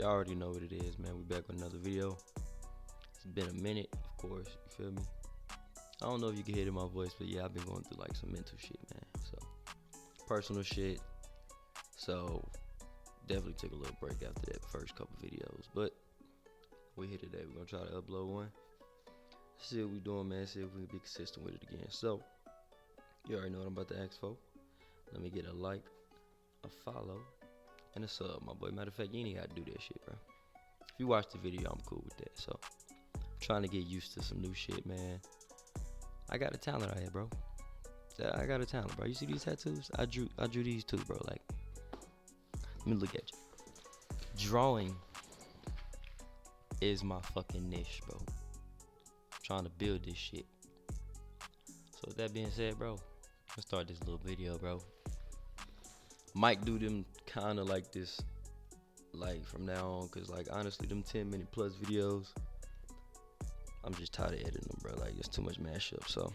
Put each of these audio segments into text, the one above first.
Y'all already know what it is, man. We back with another video. It's been a minute, of course, you feel me? I don't know if you can hear it in my voice, but yeah, I've been going through like some mental shit, man. So, personal shit. So, definitely took a little break after that first couple videos. But, we're here today. We're gonna try to upload one. See what we doing, man. See if we can be consistent with it again. So, you already know what I'm about to ask for. Let me get a like, a follow, and a sub, my boy. Matter of fact, you ain't even gotta do that shit, bro. If you watch the video, I'm cool with that. So, I'm trying to get used to some new shit, man. I got a talent out here, bro. I got a talent, bro. You see these tattoos? I drew these too, bro. Like, let me look at you. Drawing is my fucking niche, bro. I'm trying to build this shit. So with that being said, bro, let's start this little video, bro. Might do them kind of like this, like from now on, cause like honestly, them 10-minute plus videos, I'm just tired of editing them, bro. Like it's too much mashup. So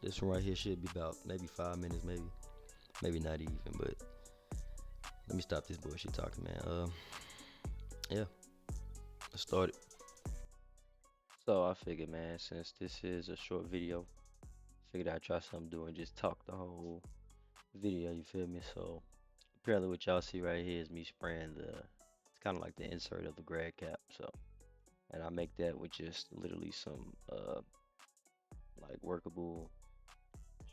this one right here should be about maybe 5 minutes, maybe not even. But let me stop this bullshit talking, man. Yeah, let's start it. So I figured, man, since this is a short video, figured I'd try something new and just talk the whole video. You feel me? So apparently, what y'all see right here is me spraying it's kind of like the insert of the grad cap. So, and I make that with just literally some like workable,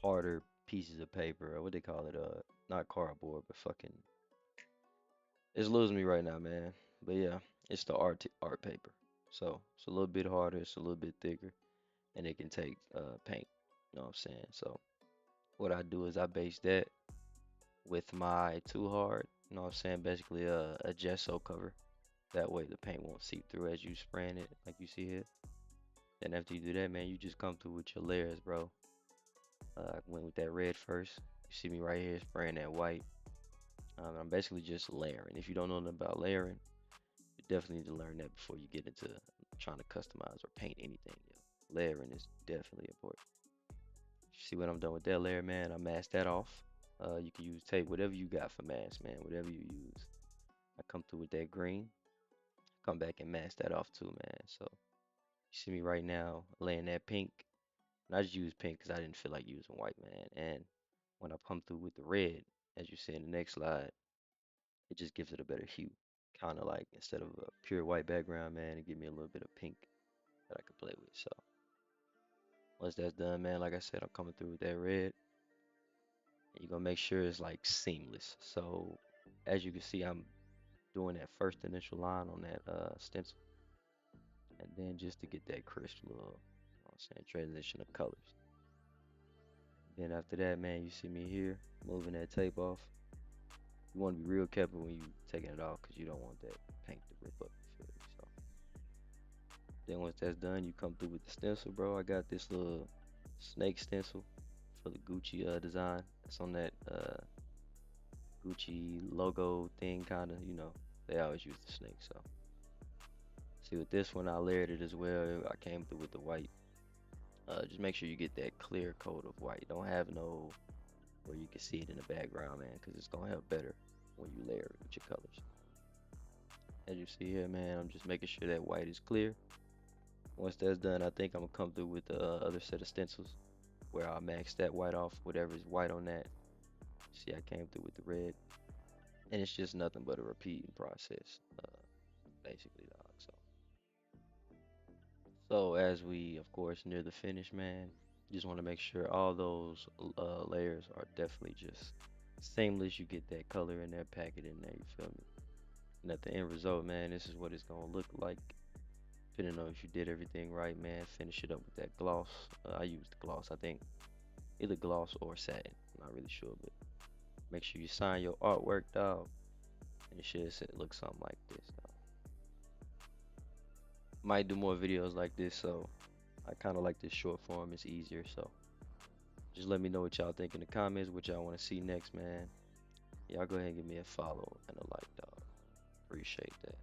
harder pieces of paper, or what they call it, not cardboard, but fucking. It's losing me right now, man. But yeah, it's the art paper. So it's a little bit harder, it's a little bit thicker, and it can take paint. You know what I'm saying? So what I do is I base that with my too hard. You know what I'm saying? Basically a gesso cover. That way the paint won't seep through as you spraying it, like you see here. Then after you do that, man, you just come through with your layers, bro. I went with that red first. You see me right here spraying that white. I'm basically just layering. If you don't know nothing about layering, you definitely need to learn that before you get into trying to customize or paint anything. Yo. Layering is definitely important. See what I'm done with that layer, man? I mask that off. You can use tape, whatever you got for mask, man. Whatever you use. I come through with that green. Come back and mask that off too, man. So you see me right now laying that pink. And I just use pink because I didn't feel like using white, man. And when I come through with the red, as you see in the next slide, it just gives it a better hue. Kind of like instead of a pure white background, man, it give me a little bit of pink that I could play with. So once that's done, man, like I said, I'm coming through with that red. And you're gonna make sure it's like seamless. So as you can see, I'm doing that first initial line on that stencil. And then just to get that crisp little, you know what I'm saying, transition of colors. Then after that, man, you see me here moving that tape off. You want to be real careful when you taking it off because you don't want that paint to rip up. You feel me? So then once that's done, you come through with the stencil, bro. I got this little snake stencil for the Gucci design. It's on that Gucci logo thing, kind of. You know, they always use the snake. So see with this one, I layered it as well. I came through with the white. Just make sure you get that clear coat of white. Don't have no where you can see it in the background, man, because it's gonna help better when you layer it with your colors. As you see here, man, I'm just making sure that white is clear. Once that's done, I think I'm gonna come through with the other set of stencils where I'll max that white off, whatever is white on that. See, I came through with the red, and it's just nothing but a repeating process, basically, dog. So as we, of course, near the finish, man, just want to make sure all those layers are definitely just seamless. You get that color in there, pack it in there, you feel me? And at the end result, man, this is what it's gonna look like. Depending on if you did everything right, man, finish it up with that gloss. I used the gloss, I think either gloss or satin. I'm not really sure, but make sure you sign your artwork, dog, and it should look something like this, dog. Might do more videos like this, so I kind of like this short form. It's easier, so just let me know what y'all think in the comments, what y'all want to see next, man. Y'all go ahead and give me a follow and a like, dog. Appreciate that.